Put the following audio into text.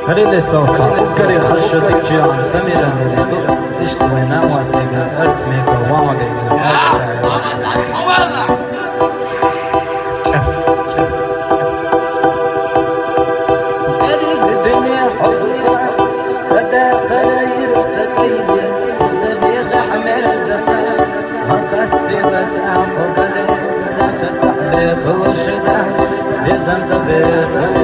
خليل صوتك كري حشتك جيان سميرا نزيدو اشتوي ناموز بيقى ارسميك ووالي قريب الدنيا حفظة فدا خير سبيزي وسبيغ حمير زسان وقصدي بتعب وقلي داخل تحبيق الشدان بيزم تبيت